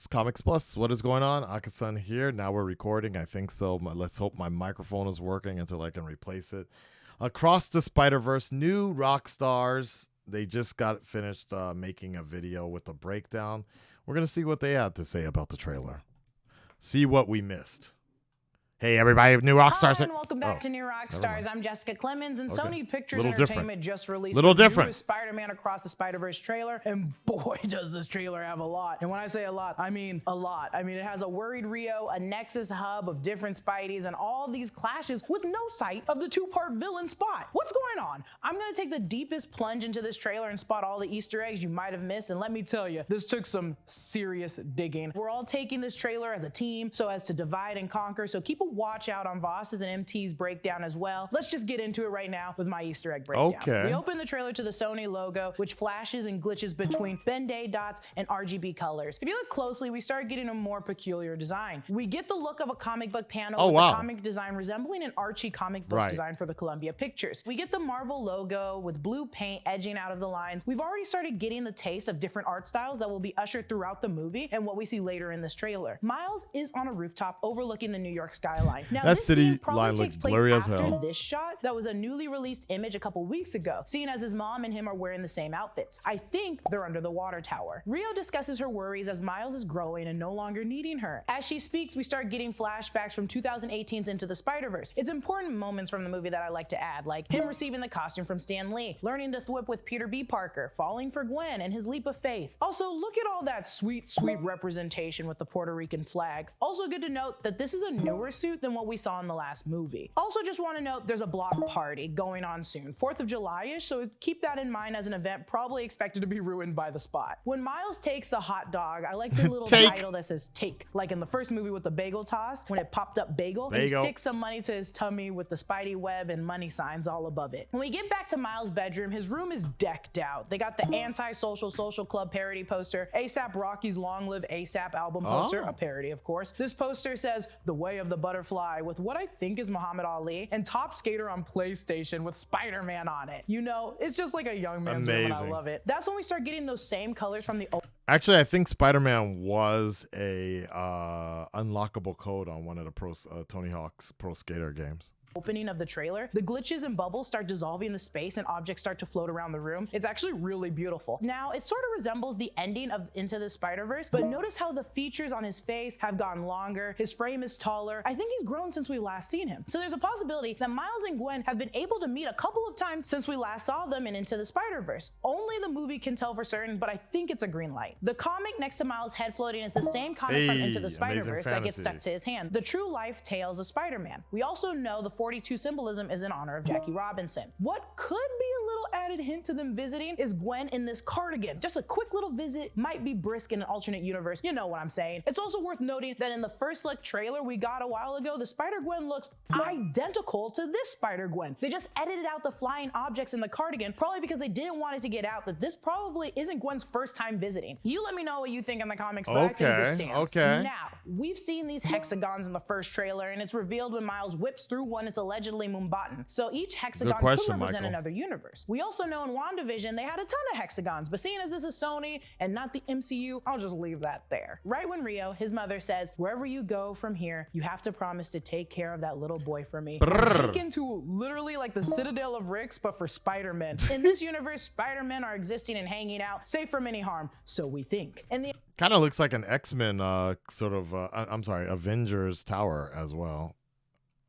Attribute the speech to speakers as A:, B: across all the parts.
A: Comics Plus. What is going on? Akasan here. Now we're recording. I think so. Let's hope my microphone is working until I can replace it. Across the Spider-Verse, new Rockstars. They just got finished making a video with a breakdown. We're going to see what they had to say about the trailer. See what we missed. Hey, everybody, new Rockstars.
B: Hi, and welcome back to New Rockstars. I'm Jessica Clemens, and Sony Pictures
A: Little
B: Entertainment just released
A: Little
B: the
A: different.
B: newest Spider-Man Across the Spider-Verse trailer, and boy, does this trailer have a lot. And when I say a lot, I mean a lot. I mean, it has a worried Rio, a Nexus hub of different Spideys, and all these clashes with no sight of the two-part villain Spot. What's going on? I'm gonna take the deepest plunge into this trailer and spot all the Easter eggs you might have missed, and let me tell you, this took some serious digging. We're all taking this trailer as a team so as to divide and conquer, so keep a watch out on Voss's and MT's breakdown as well. Let's just get into it right now with my Easter egg breakdown.
A: Okay.
B: We open the trailer to the Sony logo, which flashes and glitches between Ben-Day dots and RGB colors. If you look closely, we start getting a more peculiar design. We get the look of a comic book panel with the comic design resembling an Archie comic book design for the Columbia Pictures. We get the Marvel logo with blue paint edging out of the lines. We've already started getting the taste of different art styles that will be ushered throughout the movie and what we see later in this trailer. Miles is on a rooftop overlooking the New York skyline. Now,
A: that city line looks blurry as hell.
B: This shot that was a newly released image a couple weeks ago, seeing as his mom and him are wearing the same outfits. I think they're under the water tower. Rio discusses her worries as Miles is growing and no longer needing her. As she speaks, we start getting flashbacks from 2018's Into the Spider-Verse. It's important moments from the movie that I like to add, like him receiving the costume from Stan Lee, learning to thwip with Peter B. Parker, falling for Gwen, and his leap of faith. Also, look at all that sweet representation with the Puerto Rican flag. Also good to note that this is a newer suit than what we saw in the last movie. Also just want to note there's a block party going on soon, 4th of July-ish, so keep that in mind as an event probably expected to be ruined by the Spot. When Miles takes the hot dog, I like the little title that says take, like in the first movie with the bagel toss, when it popped up bagel. He sticks some money to his tummy with the Spidey web and money signs all above it. When we get back to Miles' bedroom, his room is decked out. They got the anti-social social club parody poster, ASAP Rocky's Long Live ASAP album poster, a parody of course. This poster says The Way of the Butterfly with what I think is Muhammad Ali, and Top Skater on PlayStation with Spider-Man on it. You know, it's just like a young man's room, and I love it. That's when we start getting those same colors from the
A: Actually, I think Spider-Man was a unlockable code on one of the Tony Hawk's Pro Skater games.
B: Opening of the trailer. The glitches and bubbles start dissolving the space and objects start to float around the room. It's actually really beautiful. Now, it sort of resembles the ending of Into the Spider-Verse, but notice how the features on his face have gotten longer. His frame is taller. I think he's grown since we last seen him. So there's a possibility that Miles and Gwen have been able to meet a couple of times since we last saw them in Into the Spider-Verse. Only the movie can tell for certain, but I think it's a green light. The comic next to Miles' head floating is the same comic from Into the Spider-Verse that gets stuck to his hand. The true life tales of Spider-Man. We also know the 42 symbolism is in honor of Jackie Robinson. What could be a little added hint to them visiting is Gwen in this cardigan. Just a quick little visit, might be brisk in an alternate universe. You know what I'm saying. It's also worth noting that in the first look trailer we got a while ago, the Spider-Gwen looks identical to this Spider-Gwen. They just edited out the flying objects in the cardigan, probably because they didn't want it to get out that this probably isn't Gwen's first time visiting. You let me know what you think in the comics, but I think this stands. Now, we've seen these hexagons in the first trailer, and it's revealed when Miles whips through one, it's allegedly Mumbattan. So each hexagon could represent another universe. We also know in WandaVision they had a ton of hexagons, but seeing as this is Sony and not the MCU, I'll just leave that there. Right when Rio, his mother, says, wherever you go from here, you have to promise to take care of that little boy for me. Taken to literally like the Citadel of Ricks, but for Spider-Man. In this universe, Spider-Men are existing and hanging out, safe from any harm, so we think. And the
A: kind of looks like an X-Men Avengers tower as well.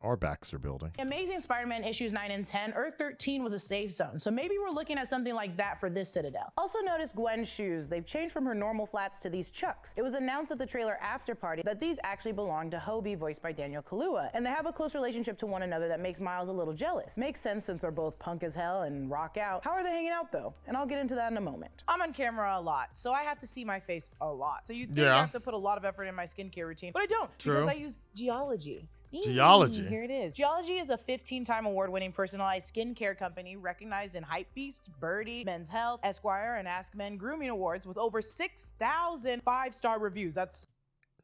A: Or Baxter Building.
B: Amazing Spider-Man issues 9 and 10, Earth 13 was a safe zone, so maybe we're looking at something like that for this Citadel. Also notice Gwen's shoes. They've changed from her normal flats to these Chucks. It was announced at the trailer after party that these actually belong to Hobie, voiced by Daniel Kaluuya, and they have a close relationship to one another that makes Miles a little jealous. Makes sense since they're both punk as hell and rock out. How are they hanging out though? And I'll get into that in a moment. I'm on camera a lot, so I have to see my face a lot. So you'd think I have to put a lot of effort in my skincare routine, but I don't, because I use Geology.
A: Geology.
B: Here it is. Geology is a 15-time award-winning personalized skincare company recognized in Hypebeast, Birdie, Men's Health, Esquire, and Ask Men grooming awards with over 6,000 5-star reviews. That's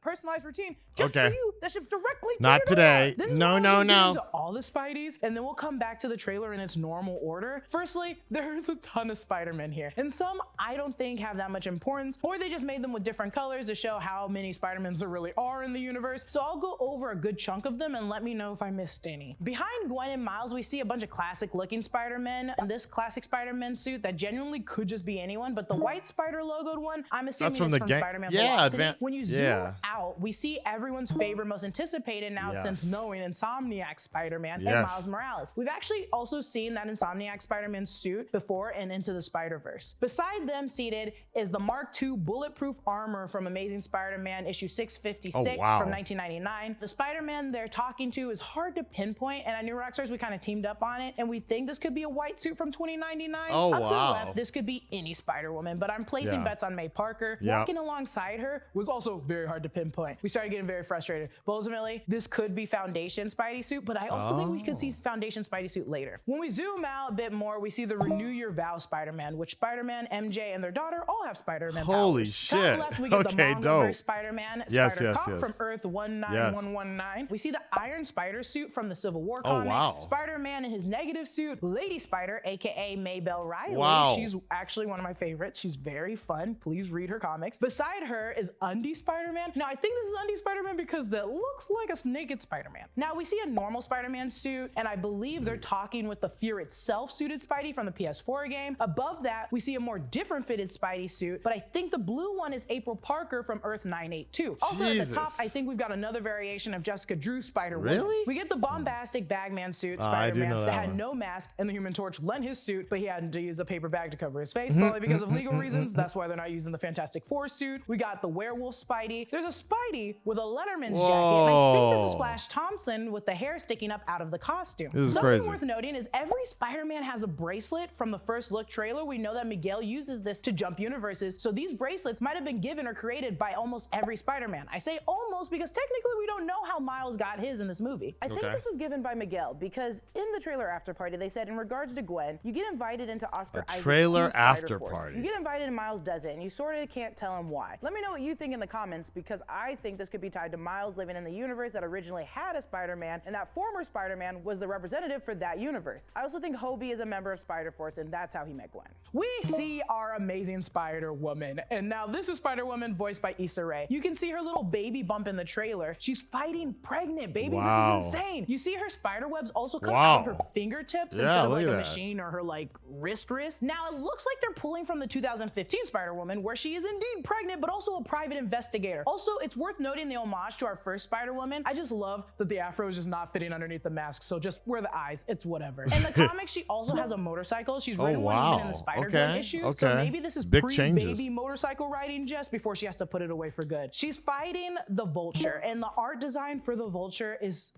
B: personalized routine just
A: Okay.
B: for you that should directly
A: Not
B: to your door.
A: today.
B: This is
A: No,
B: why
A: no,
B: we get
A: no.
B: into all the Spideys, and then we'll come back to the trailer in its normal order. Firstly, there's a ton of Spider-Man here, and some I don't think have that much importance, or they just made them with different colors to show how many Spider-Mans there really are in the universe. So I'll go over a good chunk of them and let me know if I missed any. Behind Gwen and Miles, we see a bunch of classic looking Spider-Men, and this classic Spider-Man suit that genuinely could just be anyone, but the white spider logoed one, I'm assuming
A: from
B: is
A: the
B: from
A: game.
B: Spider-Man
A: Yeah,
B: Velocity. When you zoom
A: yeah.
B: out, we see everyone's favorite, most anticipated now
A: Yes.
B: since knowing Insomniac Spider-Man and
A: Yes.
B: Miles Morales. We've actually also seen that Insomniac Spider-Man suit before and Into the Spider-Verse. Beside them seated is the Mark II bulletproof armor from Amazing Spider-Man issue 656
A: Oh, wow.
B: from 1999. The Spider-Man they're talking to is hard to pinpoint, and I knew Rockstars, we kind of teamed up on it, and we think this could be a white suit from 2099.
A: Oh,
B: Up to the
A: wow.
B: left, this could be any Spider-Woman, but I'm placing
A: Yeah.
B: bets on May Parker.
A: Yep.
B: Walking alongside her was also very hard to pinpoint. We started getting very frustrated, but ultimately, this could be Foundation Spidey suit, but I also think we could see Foundation Spidey suit later. When we zoom out a bit more, we see the Renew Your Vow Spider-Man, which Spider-Man, MJ, and their daughter all have Spider-Man
A: Holy
B: powers.
A: shit.
B: Top left, we get
A: Okay,
B: the
A: dope.
B: Multiverse Spider-Man,
A: Yes,
B: Spider
A: yes,
B: Cop
A: yes.
B: from Earth 19119. We see the Iron Spider suit from the Civil War
A: Oh,
B: comics.
A: wow.
B: Spider-Man in his negative suit, Lady Spider, aka Maybelle Riley.
A: Wow.
B: She's actually one of my favorites. She's very fun. Please read her comics. Beside her is Undie Spider-Man. Now, I think this is Undie Spider-Man because that looks like a naked Spider-Man. Now, we see a normal Spider-Man suit, and I believe they're talking with the Fear Itself suited Spidey from the PS4 game. Above that, we see a more different fitted Spidey suit, but I think the blue one is April Parker from Earth 982. Also at the top,
A: Jesus.
B: I think we've got another variation of Jessica Drew Spider-Woman.
A: Really?
B: We get the bombastic Bagman suit,
A: I do
B: Spider-Man,
A: know
B: that
A: that
B: had
A: one.
B: no mask, and the Human Torch lent his suit, but he had to use a paper bag to cover his face, probably because of legal reasons. That's why they're not using the Fantastic Four suit. We got the werewolf Spidey. There's a Spidey with a Letterman's jacket, and I think this is
A: Whoa.
B: Flash Thompson with the hair sticking up out of the costume.
A: This is
B: Something
A: crazy.
B: worth noting is every Spider-Man has a bracelet. From the first look trailer, we know that Miguel uses this to jump universes, so these bracelets might have been given or created by almost every Spider-Man. I say almost because technically we don't know how Miles got his in this movie.
C: I think
A: Okay.
C: this was given by Miguel because in the trailer after party, they said in regards to Gwen, you get invited into Oscar Isaac's
A: trailer
C: new
A: after
C: Spider-Force.
A: party.
C: You get invited and Miles doesn't, and you sort of can't tell him why. Let me know what you think in the comments because I think this could be tied to Miles living in the universe that originally had a Spider-Man, and that former Spider-Man was the representative for that universe. I also think Hobie is a member of Spider-Force, and that's how he met Gwen.
B: We see our amazing Spider-Woman, and now this is Spider-Woman voiced by Issa Rae. You can see her little baby bump in the trailer. She's fighting pregnant, baby.
A: Wow.
B: This is insane. You see her spider webs also come
A: Wow.
B: out of her fingertips
A: Yeah,
B: instead of
A: look
B: like
A: at
B: a
A: that.
B: machine or her like wrist. Now it looks like they're pulling from the 2015 Spider-Woman, where she is indeed pregnant, but also a private investigator. Also, it's worth noting the homage to our first Spider-Woman. I just love that the afro is just not fitting underneath the mask, so just wear the eyes. It's whatever. In the comics, she also has a motorcycle. She's ridden one even in
A: wow.
B: the Spider-Gwen
A: Okay,
B: issues.
A: okay.
B: So maybe this is
A: Big
B: pre-baby
A: changes.
B: motorcycle riding just before she has to put it away for good. She's fighting the Vulture, and the art design for the Vulture is,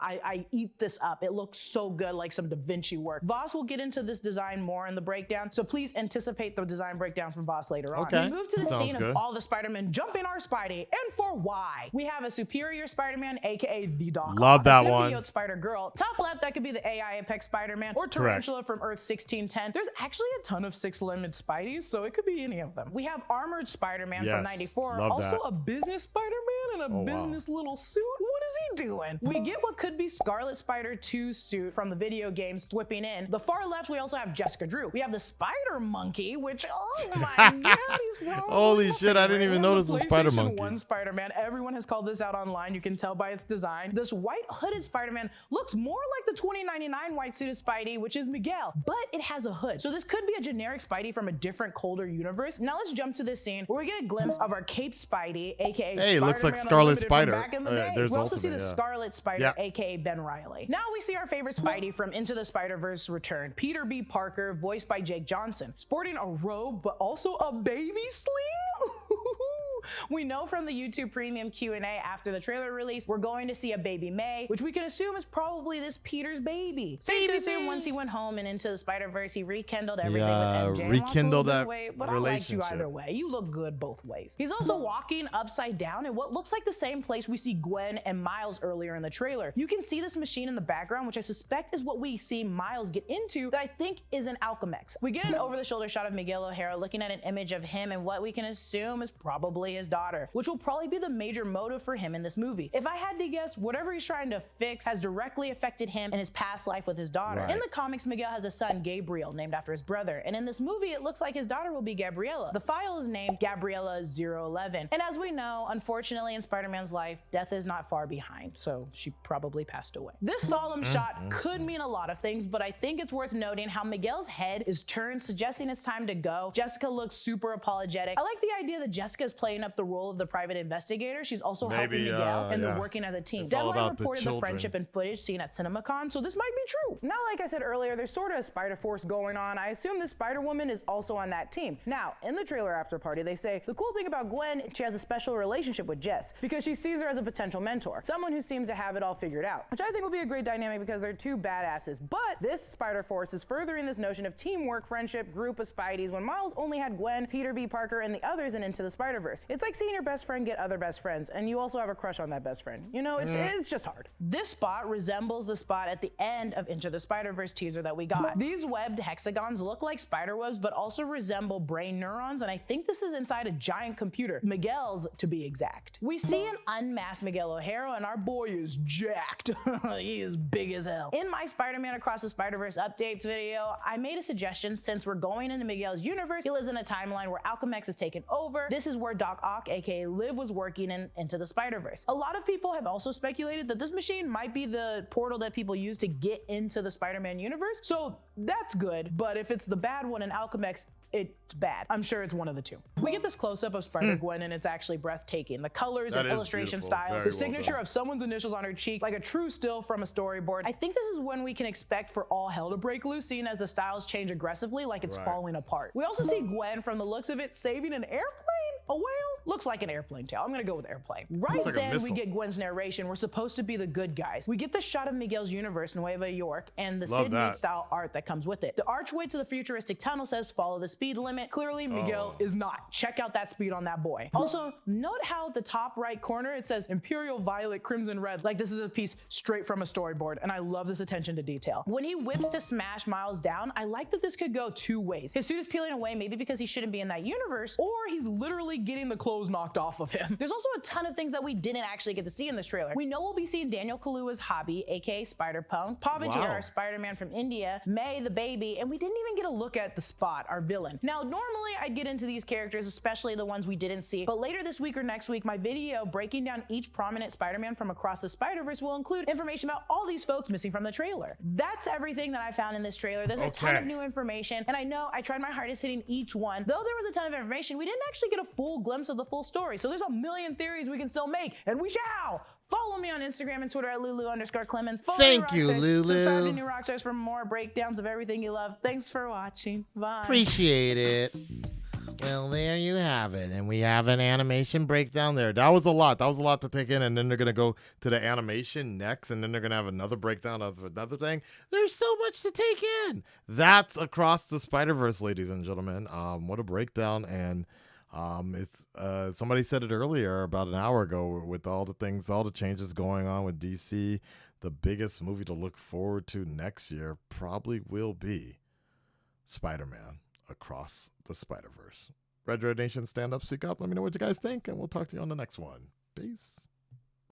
B: I eat this up. It looks so good, like some Da Vinci work. Voss will get into this design more in the breakdown, so please anticipate the design breakdown from Voss later on.
A: Okay,
B: We move to the
A: sounds
B: scene
A: good.
B: of all the Spider-Men jumping our Spidey, and for why? We have a superior Spider-Man, aka the Doc
A: Love
B: Ock,
A: that
B: a
A: one.
B: symbiote Spider-Girl. Top left, that could be the AI Apex Spider-Man, or Tarantula from Earth 1610. There's actually a ton of six-limbed Spideys, so it could be any of them. We have Armored Spider-Man
A: Yes,
B: from 94,
A: love
B: also
A: that.
B: a business Spider-Man in a
A: wow.
B: business little suit. What is he doing? We get what could be Scarlet Spider 2 suit from the video game whipping in. The far left, we also have Jessica Drew. We have the Spider Monkey, which, oh my god, he's wrong.
A: Holy shit, I didn't even notice the Spider
B: PlayStation
A: Monkey.
B: 1 Spider-Man. Everyone has called this out online. You can tell by its design. This white hooded Spider-Man looks more like the 2099 white suited Spidey, which is Miguel, but it has a hood. So this could be a generic Spidey from a different, colder universe. Now let's jump to this scene where we get a glimpse of our Cape Spidey, aka
A: Hey, it looks like
B: Spider-Man
A: Scarlet
B: Unlimited from
A: Spider.
B: back in the day.
A: There's
B: we also see
A: Ultimate,
B: the
A: yeah.
B: Scarlet Spider,
A: Yeah.
B: aka Ben Riley. Now we see our favorite Spidey from Into the Spider-Verse return. Peter B. Parker, voiced by Jake Johnson, sporting a robe, but also a baby sling. We know from the YouTube Premium Q&A after the trailer release, we're going to see a baby May, which we can assume is probably this Peter's baby. Safe to assume once he went home and Into the Spider-Verse, he rekindled everything
A: Yeah,
B: with MJ.
A: rekindled that
B: But I like you
A: relationship.
B: either way. You look good both ways. He's also walking upside down in what looks like the same place we see Gwen and Miles earlier in the trailer. You can see this machine in the background, which I suspect is what we see Miles get into, that I think is an Alchemex. We get an over-the-shoulder shot of Miguel O'Hara looking at an image of him and what we can assume is probably his daughter daughter, which will probably be the major motive for him in this movie. If I had to guess, whatever he's trying to fix has directly affected him in his past life with his daughter.
A: Right.
B: In the comics, Miguel has a son, Gabriel, named after his brother, and in this movie, it looks like his daughter will be Gabriella. The file is named Gabriella 011, and as we know, unfortunately in Spider-Man's life, death is not far behind, so she probably passed away. This solemn shot could mean a lot of things, but I think it's worth noting how Miguel's head is turned, suggesting it's time to go. Jessica looks super apologetic. I like the idea that Jessica is playing up the role of the private investigator. She's also helping Miguel, and they're working as a team. Deadline reported the friendship and footage seen at CinemaCon, so this might be true.
C: Now, like I said earlier, there's sort of a Spider Force going on. I assume the Spider-Woman is also on that team. Now, in the trailer after party, they say the cool thing about Gwen, she has a special relationship with Jess because she sees her as a potential mentor, someone who seems to have it all figured out, which I think will be a great dynamic because they're two badasses. But this Spider Force is furthering this notion of teamwork, friendship, group of Spideys when Miles only had Gwen, Peter B. Parker, and the others in Into the Spider-Verse. It's like seeing your best friend get other best friends, and you also have a crush on that best friend. You know, it's just hard.
B: This spot resembles the spot at the end of Into the Spider-Verse teaser that we got. These webbed hexagons look like spider webs, but also resemble brain neurons, and I think this is inside a giant computer, Miguel's to be exact. We see an unmasked Miguel O'Hara, and our boy is jacked. He is big as hell. In my Spider-Man Across the Spider-Verse updates video, I made a suggestion. Since we're going into Miguel's universe, he lives in a timeline where Alchemax is taken over. This is where Doc Ock, aka Liv, was working in Into the Spider-Verse. A lot of people have also speculated that this machine might be the portal that people use to get into the Spider-Man universe, so that's good, but if it's the bad one in Alchemax, it's bad. I'm sure it's one of the two. We get this close-up of Spider-Gwen, and it's actually breathtaking. The colors and illustration styles, the signature of someone's initials on her cheek, like a true still from a storyboard. I think this is when we can expect for all hell to break loose, seeing as the styles change aggressively like it's falling apart. We also see Gwen, from the looks of it, saving an airplane? A whale? Looks like an airplane tail. I'm gonna go with airplane. Right like then, we get Gwen's narration. We're supposed to be the good guys. We get the shot of Miguel's universe, Nueva York, and the Sid Mead style art that comes with it. The archway to the futuristic tunnel says follow the speed limit. Clearly, Miguel is not. Check out that speed on that boy. Also, note how at the top right corner, it says Imperial Violet, Crimson Red, like this is a piece straight from a storyboard, and I love this attention to detail. When he whips to smash Miles down, I like that this could go two ways. His suit is peeling away, maybe because he shouldn't be in that universe, or he's literally getting the clothes knocked off of him. There's also a ton of things that we didn't actually get to see in this trailer. We know we'll be seeing Daniel Kaluuya's hobby, aka Spider-Punk, Pavajir, our Spider-Man from India, May the baby, and we didn't even get a look at the Spot, our villain. Now, normally I'd get into these characters, especially the ones we didn't see, but later this week or next week, my video breaking down each prominent Spider-Man from across the Spider-Verse will include information about all these folks missing from the trailer. That's everything that I found in this trailer. There's a ton of new information, and I know I tried my hardest hitting each one. Though there was a ton of information, we didn't actually get a full glimpse of the full story, so there's a million theories we can still make, and we shall! Follow me on Instagram and Twitter at Lulu_Clemens.
A: Thank you, Lulu.
B: Subscribe to New Rockstars for more breakdowns of everything you love. Thanks for watching. Bye.
A: Appreciate it. Well, there you have it. And we have an animation breakdown there. That was a lot. That was a lot to take in. And then they're going to go to the animation next. And then they're going to have another breakdown of another thing. There's so much to take in. That's Across the Spider-Verse, ladies and gentlemen. What a breakdown. And it's somebody said it earlier about an hour ago with all the things, all the changes going on with DC. The biggest movie to look forward to next year probably will be Spider-Man Across the Spider-Verse. Red Nation, stand up, speak up. Let me know what you guys think, and we'll talk to you on the next one. Peace.